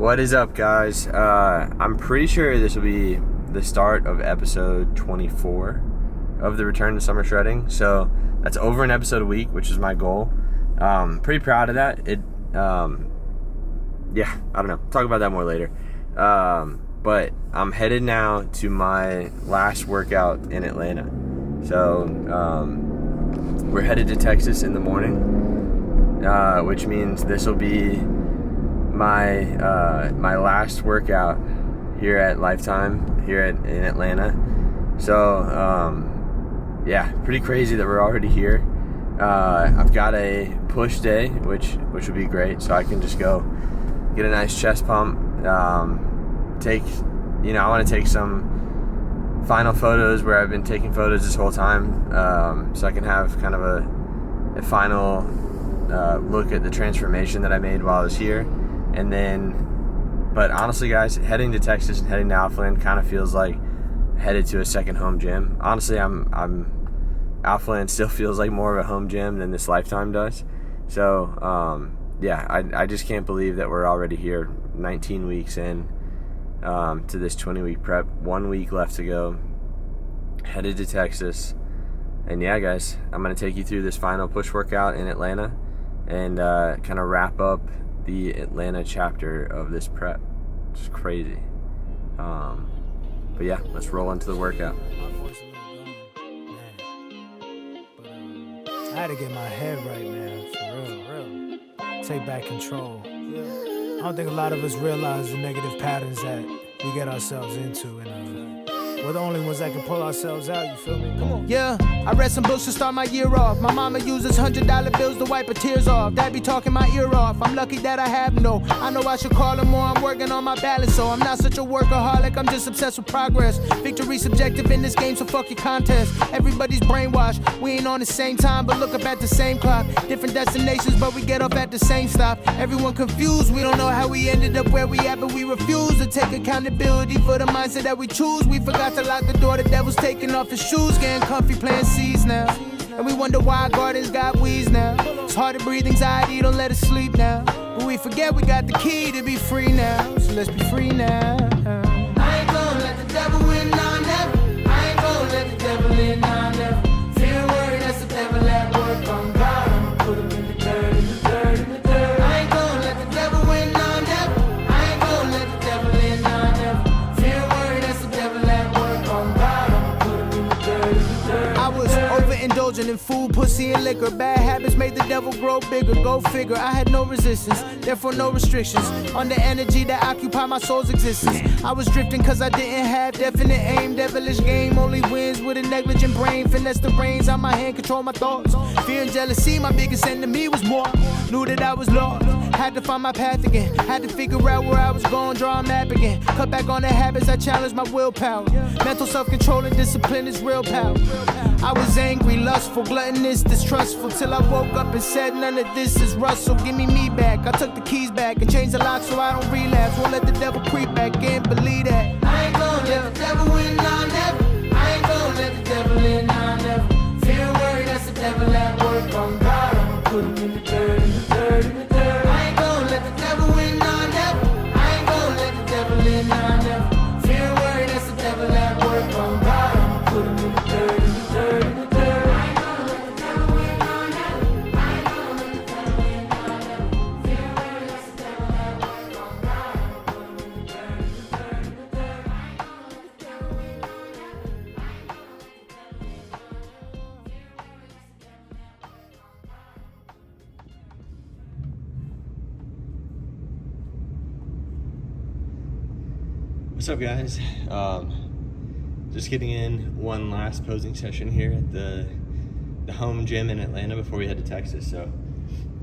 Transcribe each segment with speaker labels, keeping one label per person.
Speaker 1: What is up, guys? I'm pretty sure this will be the start of episode 24 of the Return to Summer Shredding. So that's over an episode a week, which is my goal. Pretty proud of that. Yeah, I don't know. Talk about that more later. But I'm headed now to my last workout in Atlanta. So we're headed to Texas in the morning, which means this will be my last workout here at Lifetime here in Atlanta. So yeah, pretty crazy that we're already here. I've got a push day, which would be great, so I can just go get a nice chest pump. I want to take some final photos where I've been taking photos this whole time, so I can have kind of a final look at the transformation that I made while I was here. And then, but honestly, guys, heading to Texas and heading to Alphaland kind of feels like headed to a second home gym. Honestly, Alphaland still feels like more of a home gym than this Lifetime does. So, yeah, I just can't believe that we're already here 19 weeks in to this 20-week prep. 1 week left to go. Headed to Texas. And yeah, guys, I'm going to take you through this final push workout in Atlanta and kind of wrap up the Atlanta chapter of this prep. It's crazy. But yeah, let's roll into the workout.
Speaker 2: I had to get my head right, man, for real. Take back control. I don't think a lot of us realize the negative patterns that we get ourselves into, and we're the only ones that can pull ourselves out, you feel me? Come on. Yeah, I read some books to start my year off. My mama uses $100 bills to wipe her tears off. Dad be talking my ear off. I'm lucky that I have no. I know I should call her more. I'm working on my balance, so I'm not such a workaholic. I'm just obsessed with progress. Victory subjective in this game, so fuck your contest. Everybody's brainwashed. We ain't on the same time, but look up at the same clock. Different destinations, but we get off at the same stop. Everyone confused. We don't know how we ended up where we at, but we refuse to take accountability for the mindset that we choose. We forgot to lock the door, the devil's taking off his shoes, getting comfy playing C's now. And we wonder why our gardens got weeds now. It's hard to breathe, anxiety, don't let us sleep now. But we forget we got the key to be free now. So let's be free now. I ain't gonna let the devil win, nah, never. I ain't gonna let the devil in, nah, never. Fear worry, that's the devil at work on God. I'ma put him in the dirt, in the dirt, in the dirt. I ain't gonna let the devil win, nah, never. I ain't gonna let the devil in, nah, never. Fear worry, that's the devil at work on God. I'ma put him in the dirt, in the dirt. I was overindulging in food, pussy, and liquor. Bad habits made the devil grow bigger. Go figure. I had no resistance, therefore no restrictions on the energy that occupied my soul's existence. I was drifting cause I didn't have definite aim. Devilish game only wins with a negligent brain. Finesse the reins out my hand, control my thoughts. Fear and jealousy, my biggest enemy was more. Knew that I was lost, had to find my path again. Had to figure out where I was going, draw a map again. Cut back on the habits, I challenged my willpower. Mental self-control and discipline is real power. I was angry, lustful, gluttonous, distrustful, till I woke up and said none of this is Russell. Give me back. I took the keys back and changed the lock so I don't relapse. Won't let the devil creep back in, believe that. I ain't gonna let the devil win, nah, never. I ain't gonna let the devil in, nah, never. Fear worry, that's the devil at work on God. I'ma put him in the dirt, in the dirt, in the dirt. I ain't gonna let the devil win, nah, never. I ain't gonna let the devil in, nah, never. Fear worry, that's the devil at work on God. I'ma put him in the dirt, in the dirt, in the dirt. I ain't gonna let the devil win, nah, never. I ain't gonna let the devil in, nah, never. Fear worry, that's the devil at work on God. I'ma put him in the dirt, in the dirt, in the dirt. I ain't gonna let the devil win, nah, never. I ain't gonna let the devil in, nah, never. Fear worry, that's the devil at work on God. I'ma put him in the dirt, in the dirt, in the dirt.
Speaker 1: What's up, guys? Just getting in one last posing session here at the home gym in Atlanta before we head to Texas. So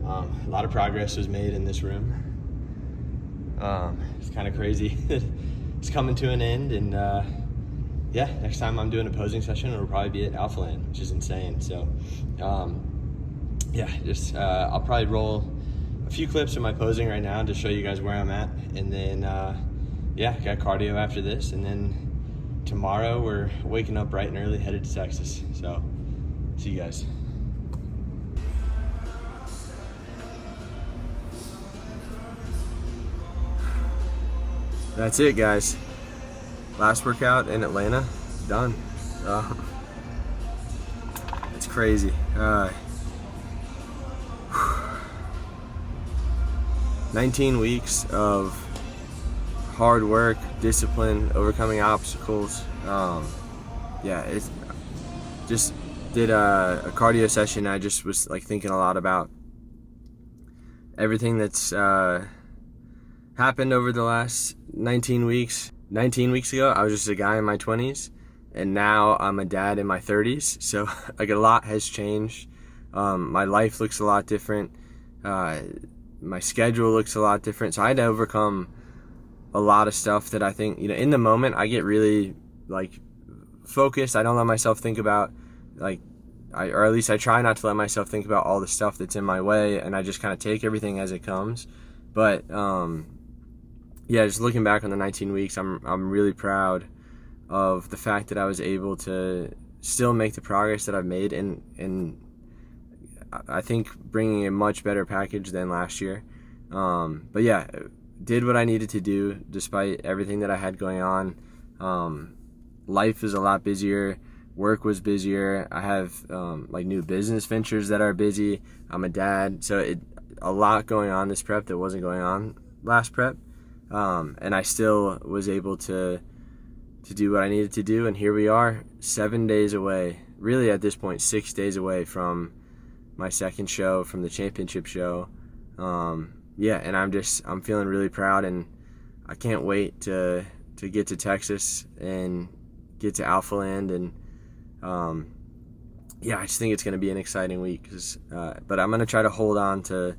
Speaker 1: a lot of progress was made in this room. It's kind of crazy. It's coming to an end, and yeah, next time I'm doing a posing session, it'll probably be at Alphaland, which is insane. So yeah, just I'll probably roll a few clips of my posing right now to show you guys where I'm at, and then yeah, got cardio after this, and then tomorrow we're waking up bright and early, headed to Texas. So see you guys. that's it, guys. Last workout in Atlanta, done. It's crazy. 19 weeks of hard work, discipline, overcoming obstacles. Yeah, it's just did a cardio session. I just was like thinking a lot about everything that's happened over the last 19 weeks. 19 weeks ago, I was just a guy in my 20s, and now I'm a dad in my 30s. So like a lot has changed. My life looks a lot different. My schedule looks a lot different. So I had to overcome a lot of stuff that I think, in the moment I get really like focused. I don't let myself think about or at least I try not to let myself think about all the stuff that's in my way, and I just kind of take everything as it comes. But yeah, just looking back on the 19 weeks, I'm really proud of the fact that I was able to still make the progress that I've made, and I think bringing a much better package than last year. But yeah, did what I needed to do despite everything that I had going on. Life is a lot busier. Work was busier. I have like new business ventures that are busy. I'm a dad, so a lot going on this prep that wasn't going on last prep. And I still was able to do what I needed to do, and here we are, 7 days away, really at this point 6 days away from my second show, from the championship show. Yeah, and I'm feeling really proud, and I can't wait to get to Texas and get to Alpha Land, and yeah, I just think it's going to be an exciting week. But I'm going to try to hold on to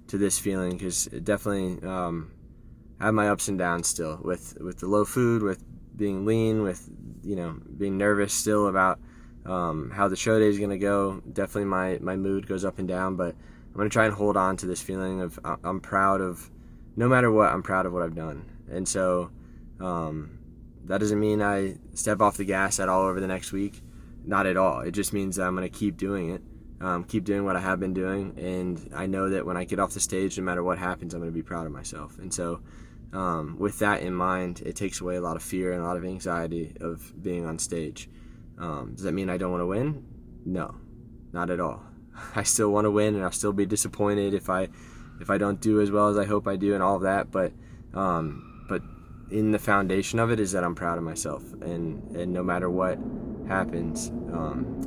Speaker 1: this feeling, because it definitely I have my ups and downs still with the low food, with being lean, with being nervous still about how the show day is going to go. Definitely my mood goes up and down, but I'm going to try and hold on to this feeling of I'm proud of, no matter what, I'm proud of what I've done. And so that doesn't mean I step off the gas at all over the next week. Not at all. It just means that I'm going to keep doing it, keep doing what I have been doing, and I know that when I get off the stage, no matter what happens, I'm going to be proud of myself. And so with that in mind, it takes away a lot of fear and a lot of anxiety of being on stage. Does that mean I don't want to win? No, not at all. I still want to win, and I'll still be disappointed if I don't do as well as I hope I do and all of that. But in the foundation of it is that I'm proud of myself, and no matter what happens,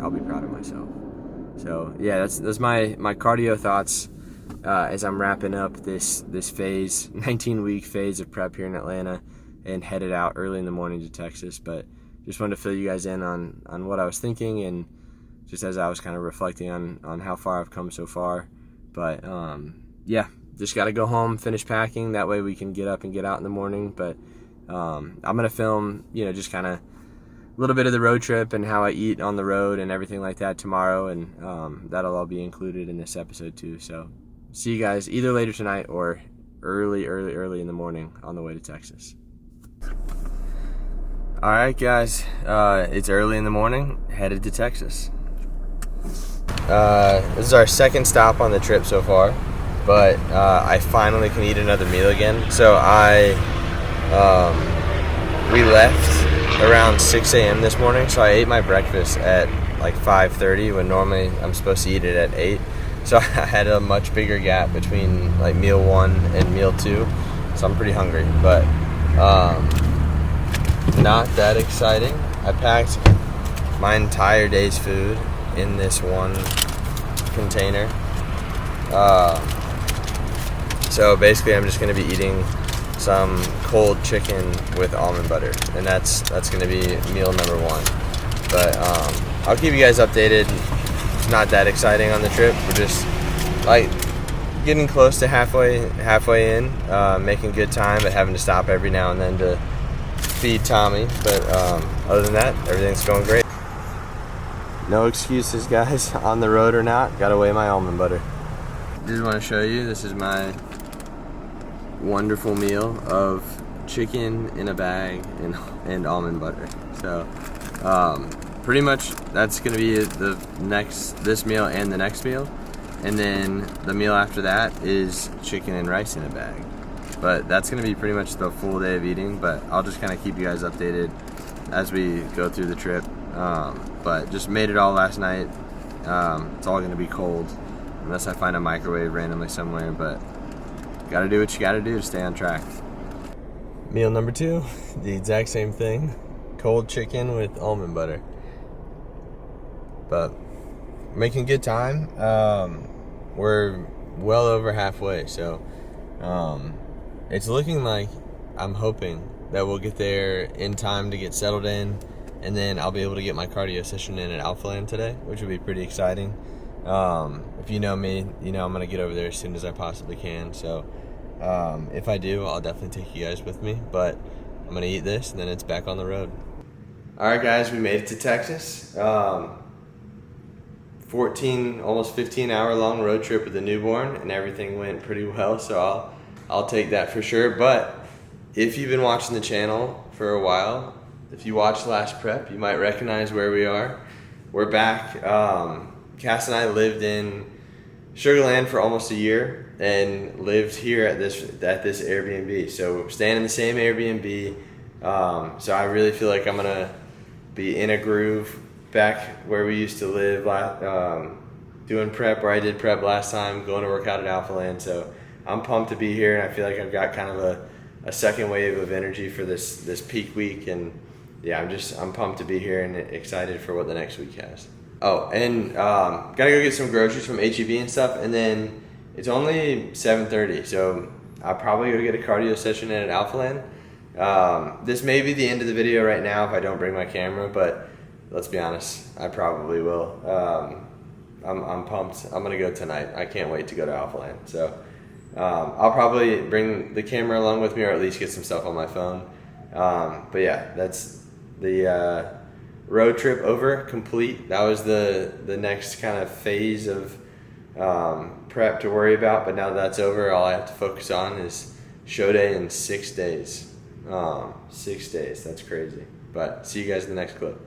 Speaker 1: I'll be proud of myself. So yeah, that's my cardio thoughts as I'm wrapping up this phase, 19-week phase of prep here in Atlanta, and headed out early in the morning to Texas. But just wanted to fill you guys in on what I was thinking, and just as I was kind of reflecting on how far I've come so far. But yeah, just got to go home, finish packing. That way we can get up and get out in the morning. But I'm going to film, just kind of a little bit of the road trip and how I eat on the road and everything like that tomorrow. And that'll all be included in this episode too. So see you guys either later tonight or early in the morning on the way to Texas. All right, guys, it's early in the morning, headed to Texas. This is our second stop on the trip so far, but I finally can eat another meal again. So we left around 6 a.m. this morning, so I ate my breakfast at like 5:30 when normally I'm supposed to eat it at 8. So I had a much bigger gap between like meal 1 and meal 2, so I'm pretty hungry, but not that exciting. I packed my entire day's food in this one container. So basically I'm just going to be eating some cold chicken with almond butter, and that's going to be meal number 1. But I'll keep you guys updated. It's not that exciting on the trip. We're just like getting close to halfway in, making good time, but having to stop every now and then to feed Tommy. But other than that, everything's going great. No excuses, guys, on the road or not. Gotta weigh my almond butter. Just want to show you, this is my wonderful meal of chicken in a bag and almond butter. So pretty much that's gonna be this meal and the next meal, and then the meal after that is chicken and rice in a bag. But that's gonna be pretty much the full day of eating, but I'll just kind of keep you guys updated as we go through the trip. But just made it all last night. It's all gonna be cold unless I find a microwave randomly somewhere, but gotta do what you gotta do to stay on track. Meal number 2, the exact same thing. Cold chicken with almond butter. But making good time. We're well over halfway, so it's looking like, I'm hoping that we'll get there in time to get settled in, and then I'll be able to get my cardio session in at Alphaland today, which would be pretty exciting. If you know me, you know I'm gonna get over there as soon as I possibly can. So if I do, I'll definitely take you guys with me, but I'm gonna eat this and then it's back on the road. All right, guys, we made it to Texas. 14, almost 15 hour long road trip with a newborn, and everything went pretty well, so I'll take that for sure. But if you've been watching the channel for a while, if you watched last prep, you might recognize where we are. We're back. Cass and I lived in Sugar Land for almost a year and lived here at this Airbnb. So we're staying in the same Airbnb. So I really feel like I'm gonna be in a groove back where we used to live, doing prep where I did prep last time, going to work out at Alphaland. So I'm pumped to be here, and I feel like I've got kind of a second wave of energy for this peak week. And yeah, I'm pumped to be here and excited for what the next week has. Oh, and gotta go get some groceries from H-E-B and stuff, and then it's only 7:30, so I'll probably go get a cardio session in at Alphaland. This may be the end of the video right now if I don't bring my camera, but let's be honest, I probably will. I'm pumped. I'm gonna go tonight. I can't wait to go to Alphaland. So I'll probably bring the camera along with me, or at least get some stuff on my phone. But yeah, that's the road trip over, complete. That was the next kind of phase of prep to worry about, but now that's over, all I have to focus on is show day in 6 days. 6 days, that's crazy. But see you guys in the next clip.